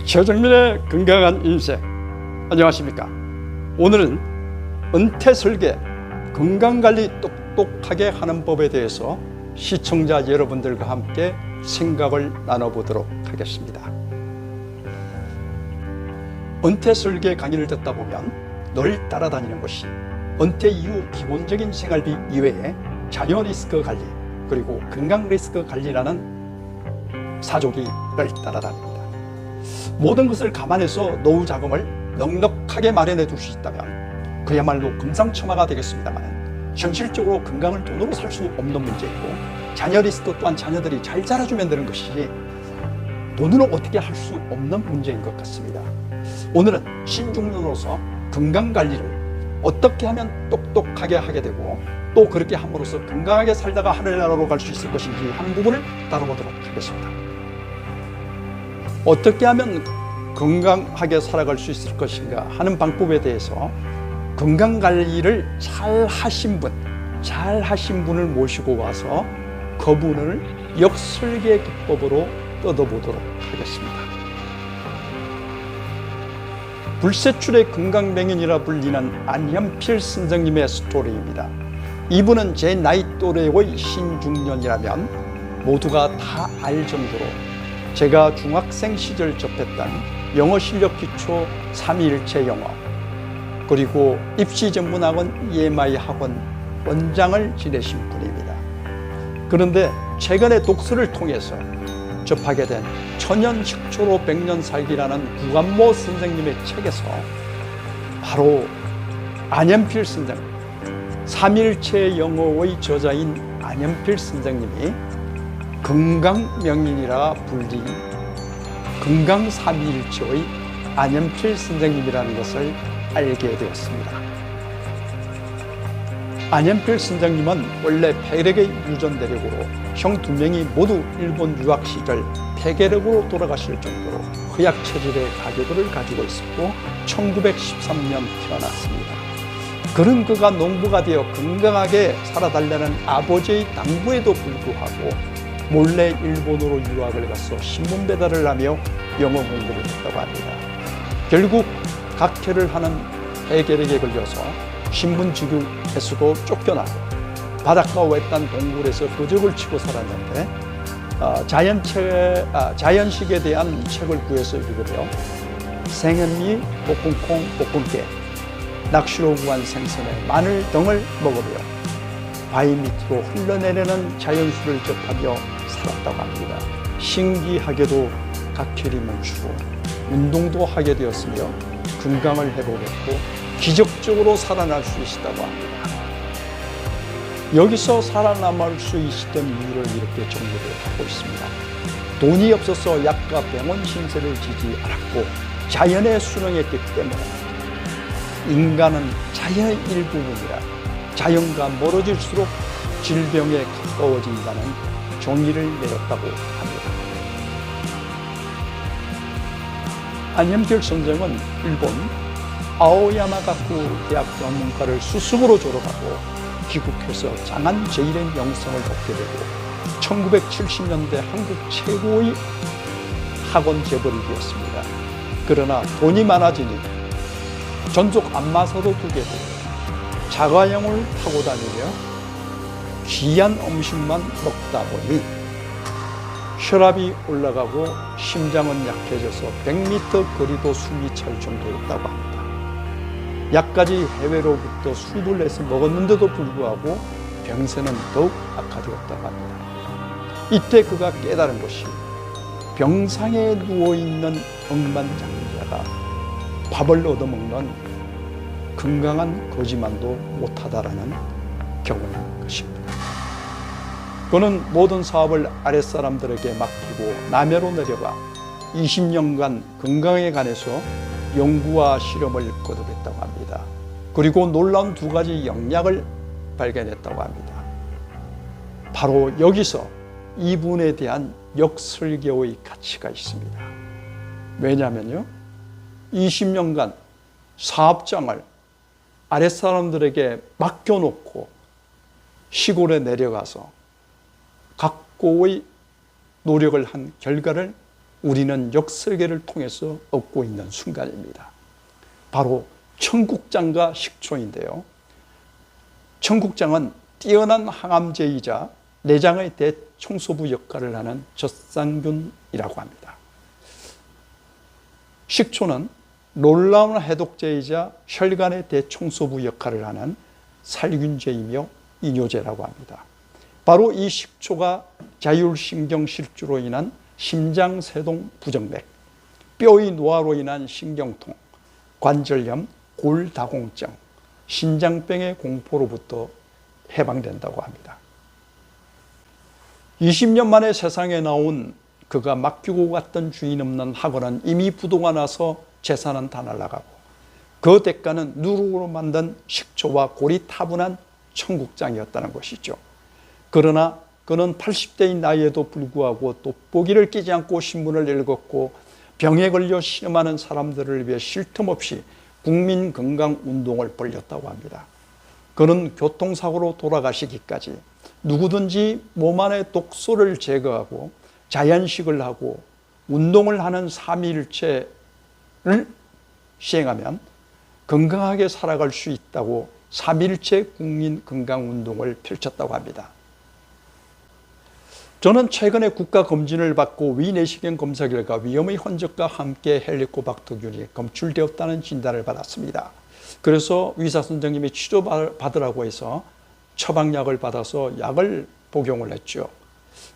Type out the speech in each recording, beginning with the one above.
최정민의 건강한 인생, 안녕하십니까. 오늘은 은퇴설계, 건강관리 똑똑하게 하는 법에 대해서 시청자 여러분들과 함께 생각을 나눠보도록 하겠습니다. 은퇴설계 강의를 듣다 보면 늘 따라다니는 것이 은퇴 이후 기본적인 생활비 이외에 자녀 리스크 관리, 그리고 건강 리스크 관리라는 사족이 늘 따라다닙니다. 모든 것을 감안해서 노후 자금을 넉넉하게 마련해 둘 수 있다면 그야말로 금상첨화가 되겠습니다만, 현실적으로 건강을 돈으로 살 수 없는 문제이고, 자녀 리스크 또한 자녀들이 잘 자라주면 되는 것이 돈으로 어떻게 할 수 없는 문제인 것 같습니다. 오늘은 신중년으로서 건강관리를 어떻게 하면 똑똑하게 하게 되고, 또 그렇게 함으로써 건강하게 살다가 하늘나라로 갈 수 있을 것인지 하는 부분을 다뤄보도록 하겠습니다. 어떻게 하면 건강하게 살아갈 수 있을 것인가 하는 방법에 대해서 건강관리를 잘 하신 분을 모시고 와서 그분을 역설계 기법으로 뜯어보도록 하겠습니다. 불세출의 건강명인이라 불리는 안현필 선생님의 스토리입니다. 이분은 제 나이 또래의 신중년이라면 모두가 다 알 정도로 제가 중학생 시절 접했던 영어 실력 기초 3일체 영어, 그리고 입시 전문학원 EMI 학원 원장을 지내신 분입니다. 그런데 최근에 독서를 통해서 접하게 된 천연 식초로 100년 살기라는 구간모 선생님의 책에서 바로 안현필 선생님, 3일체 영어의 저자인 안현필 선생님이 건강명인이라 불린 건강 3일체의 안현필 선생님이라는 것을 알게 되었습니다. 안현필 선생님은 원래 폐렴의 유전대력으로 형 2명이 모두 일본 유학 시절 폐결핵으로 돌아가실 정도로 허약 체질의 가족을 가지고 있었고 1913년 태어났습니다. 그런 그가 농부가 되어 건강하게 살아달라는 아버지의 당부에도 불구하고 몰래 일본으로 유학을 가서 신문 배달을 하며 영어 공부를 했다고 합니다. 결국 각혈을 하는 폐결핵에 걸려서 신분직에서도 쫓겨나고 바닷가 외딴 동굴에서 거적을 치고 살았는데 자연식에 대한 책을 구해서 읽으며 생현미, 볶음콩, 볶음깨, 낚시로 구한 생선에 마늘 등을 먹으며 바위 밑으로 흘러내리는 자연수를 접하며 살았다고 합니다. 신기하게도 각혈이 멈추고 운동도 하게 되었으며 건강을 회복했고 기적적으로 살아날 수 있었다고 합니다. 여기서 살아남을 수 있었던 이유를 이렇게 정리를 하고 있습니다. 돈이 없어서 약과 병원 신세를 지지 않았고 자연에 순응했기 때문에 인간은 자연의 일부분이라 자연과 멀어질수록 질병에 가까워진다는 정의를 내렸다고 합니다. 안현필 선생은 일본 아오야마가쿠 대학 전문가를 수석으로 졸업하고 귀국해서 장안 제1의 명성을 얻게 되고 1970년대 한국 최고의 학원 재벌이 되었습니다. 그러나 돈이 많아지니 전속 안마사도 두게 되고 자가용을 타고 다니며 귀한 음식만 먹다 보니 혈압이 올라가고 심장은 약해져서 100m 거리도 숨이 찰 정도였다고 합니다. 약까지 해외로부터 수입을 해서 먹었는데도 불구하고 병세는 더욱 악화되었다고 합니다. 이때 그가 깨달은 것이 병상에 누워있는 억만장자가 밥을 얻어먹는 건강한 거지만도 못하다라는 경험인 것입니다. 그는 모든 사업을 아랫사람들에게 맡기고 남해로 내려가 20년간 건강에 관해서 연구와 실험을 거듭했다고 합니다. 그리고 놀라운 2가지 영약을 발견했다고 합니다. 바로 여기서 이분에 대한 역설계의 가치가 있습니다. 왜냐하면요, 20년간 사업장을 아랫사람들에게 맡겨놓고 시골에 내려가서 각고의 노력을 한 결과를 우리는 역설계를 통해서 얻고 있는 순간입니다. 바로 청국장과 식초인데요. 청국장은 뛰어난 항암제이자 내장의 대청소부 역할을 하는 젖산균이라고 합니다. 식초는 놀라운 해독제이자 혈관의 대청소부 역할을 하는 살균제이며 이뇨제라고 합니다. 바로 이 식초가 자율신경실주로 인한 심장세동 부정맥, 뼈의 노화로 인한 신경통, 관절염, 골다공증, 신장병의 공포로부터 해방된다고 합니다. 20년 만에 세상에 나온 그가 맡기고 갔던 주인 없는 학원은 이미 부도가 나서 재산은 다 날아가고 그 대가는 누룩으로 만든 식초와 고리타분한 청국장이었다는 것이죠. 그러나 그는 80대인 나이에도 불구하고 돋보기를 끼지 않고 신문을 읽었고 병에 걸려 신음하는 사람들을 위해 쉴 틈 없이 국민건강운동을 벌였다고 합니다. 그는 교통사고로 돌아가시기까지 누구든지 몸 안의 독소를 제거하고 자연식을 하고 운동을 하는 삼위일체를 시행하면 건강하게 살아갈 수 있다고 삼위일체 국민건강운동을 펼쳤다고 합니다. 저는 최근에 국가검진을 받고 위내시경 검사 결과 위험의 흔적과 함께 헬리코박터균이 검출되었다는 진단을 받았습니다. 그래서 의사 선생님이 치료받으라고 해서 처방약을 받아서 약을 복용을 했죠.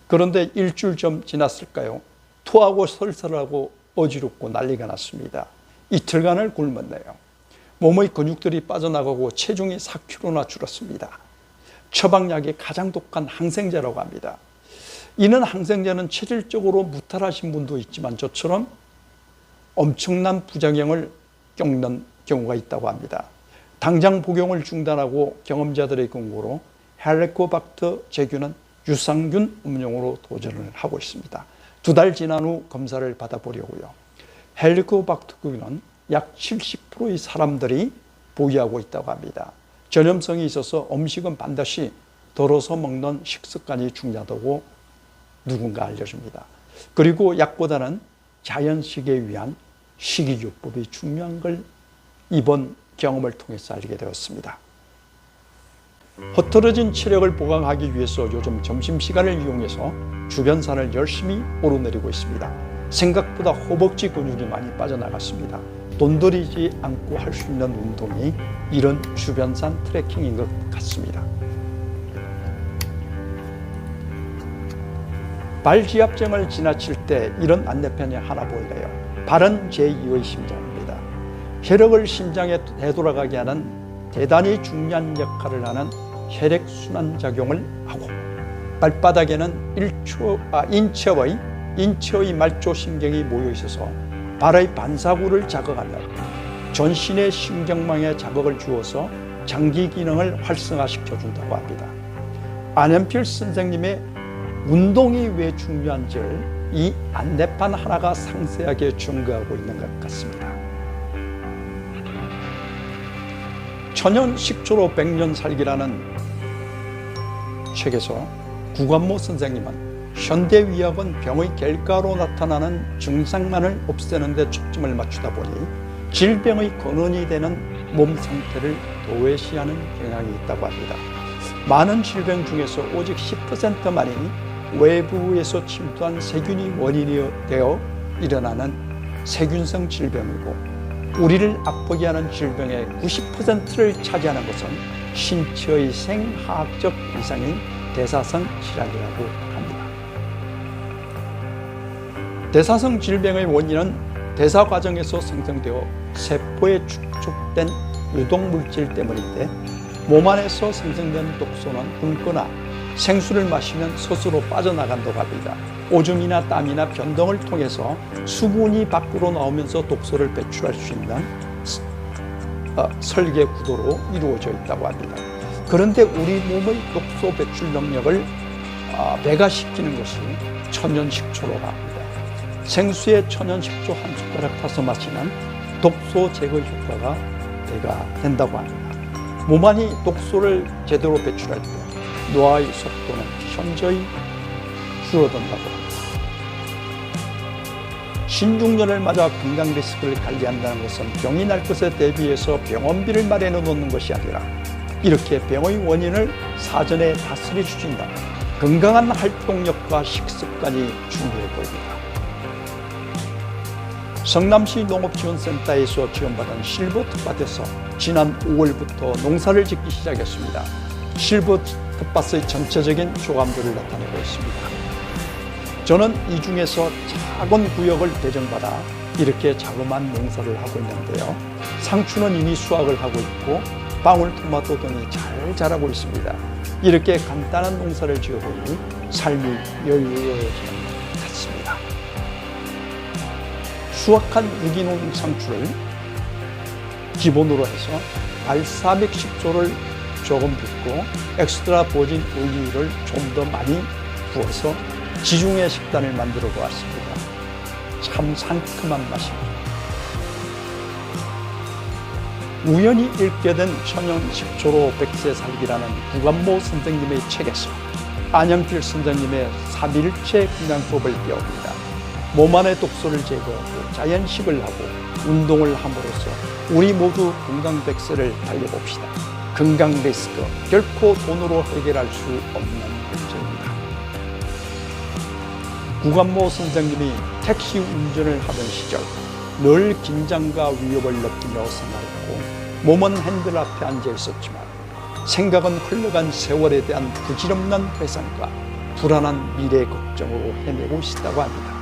그런데 일주일 좀 지났을까요? 토하고 설사하고 어지럽고 난리가 났습니다. 이틀간을 굶었네요. 몸의 근육들이 빠져나가고 체중이 4kg나 줄었습니다. 처방약이 가장 독한 항생제라고 합니다. 이는 항생제는 체질적으로 무탈하신 분도 있지만 저처럼 엄청난 부작용을 겪는 경우가 있다고 합니다. 당장 복용을 중단하고 경험자들의 경고로 헬리코박터 제균은 유산균 음용으로 도전을 하고 있습니다. 2달 지난 후 검사를 받아보려고요. 헬리코박터균은 약 70%의 사람들이 보유하고 있다고 합니다. 전염성이 있어서 음식은 반드시 덜어서 먹는 식습관이 중요하다고 누군가 알려줍니다. 그리고 약보다는 자연식에 위한 식이요법이 중요한 걸 이번 경험을 통해서 알게 되었습니다. 흐트러진 체력을 보강하기 위해서 요즘 점심시간을 이용해서 주변산을 열심히 오르내리고 있습니다. 생각보다 허벅지 근육이 많이 빠져나갔습니다. 돈 들이지 않고 할 수 있는 운동이 이런 주변산 트레킹인 것 같습니다. 발지압증을 지나칠 때 이런 안내편이 하나 보이네요. 발은 제2의 심장입니다. 혈액을 심장에 되돌아가게 하는 대단히 중요한 역할을 하는 혈액순환작용을 하고 발바닥에는 인체의 말초신경이 모여 있어서 발의 반사구를 자극하며 전신의 신경망에 자극을 주어서 장기 기능을 활성화시켜 준다고 합니다. 안현필 선생님의 운동이 왜 중요한지를 이 안내판 하나가 상세하게 증거하고 있는 것 같습니다. 천연 식초로 100년 살기라는 책에서 구관모 선생님은 현대의학은 병의 결과로 나타나는 증상만을 없애는 데 초점을 맞추다 보니 질병의 근원이 되는 몸 상태를 도외시하는 경향이 있다고 합니다. 많은 질병 중에서 오직 10%만이 외부에서 침투한 세균이 원인이 되어 일어나는 세균성 질병이고 우리를 아프게 하는 질병의 90%를 차지하는 것은 신체의 생화학적 이상인 대사성 질환이라고 합니다. 대사성 질병의 원인은 대사 과정에서 생성되어 세포에 축적된 유독물질 때문인데 몸 안에서 생성된 독소는 굶거나 생수를 마시면 스스로 빠져나간다고 합니다. 오줌이나 땀이나 변동을 통해서 수분이 밖으로 나오면서 독소를 배출할 수 있는 설계 구도로 이루어져 있다고 합니다. 그런데 우리 몸의 독소 배출 능력을 배가시키는 것이 천연식초라고 합니다. 생수에 천연식초 한 숟가락 타서 마시면 독소 제거 효과가 배가 된다고 합니다. 몸 안이 독소를 제대로 배출할 때 노화의 속도는 현저히 줄어든다고 합니다. 신중년을 맞아 건강 리스크를 관리한다는 것은 병이 날 것에 대비해서 병원비를 마련해 놓는 것이 아니라 이렇게 병의 원인을 사전에 다스려 주신다. 건강한 활동력과 식습관이 중요해 보입니다. 성남시 농업지원센터에서 지원받은 실버 텃밭에서 지난 5월부터 농사를 짓기 시작했습니다. 실버 텃밭의 전체적인 조감도를 나타내고 있습니다. 저는 이 중에서 작은 구역을 배정받아 이렇게 자그마한 농사를 하고 있는데요. 상추는 이미 수확을 하고 있고 방울토마토 등이 잘 자라고 있습니다. 이렇게 간단한 농사를 지어보니 삶이 여유로워지는 것 같습니다. 수확한 유기농 상추를 기본으로 해서 발사믹 식초를 조금 붓고 엑스트라 버진 올리브를 좀 더 많이 부어서 지중해 식단을 만들어 보았습니다. 참 상큼한 맛입니다. 우연히 읽게 된 천연 식초로 백세 살기라는 구간모 선생님의 책에서 안현필 선생님의 3일째 건강법을 배웁니다. 몸 안의 독소를 제거하고 자연식을 하고 운동을 함으로써 우리 모두 건강 백세를 달려봅시다. 건강 리스크 결코 돈으로 해결할 수 없는 문제입니다. 구간모 선생님이 택시 운전을 하던 시절 늘 긴장과 위협을 느끼며 생활했고 몸은 핸들 앞에 앉아 있었지만 생각은 흘러간 세월에 대한 부질없는 회상과 불안한 미래 걱정으로 헤매고 있었다고 합니다.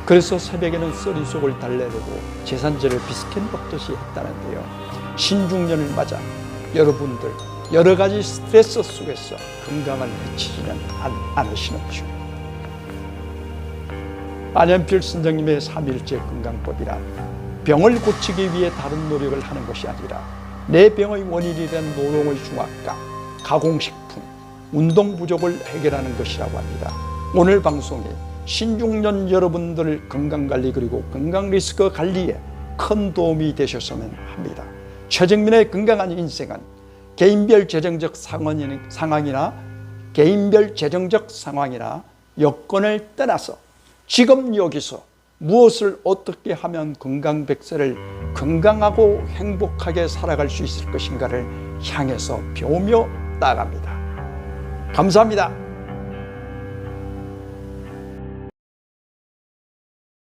그래서 새벽에는 쓰리 속을 달래려고 제산제를 비스킨 먹듯이 했다는데요. 신중년을 맞아 여러분들 여러 가지 스트레스 속에서 건강을 해치지는 않으시는지요. 안현필 선생님의 3일째 건강법이란 병을 고치기 위해 다른 노력을 하는 것이 아니라 내 병의 원인이 된 노동의 중압과 가공식품, 운동 부족을 해결하는 것이라고 합니다. 오늘 방송이 신중년 여러분들 건강관리 그리고 건강 리스크 관리에 큰 도움이 되셨으면 합니다. 최정민의 건강한 인생은 개인별 재정적 상황이나 여건을 떠나서 지금 여기서 무엇을 어떻게 하면 건강 백세를 건강하고 행복하게 살아갈 수 있을 것인가를 향해서 배우며 나아갑니다. 감사합니다.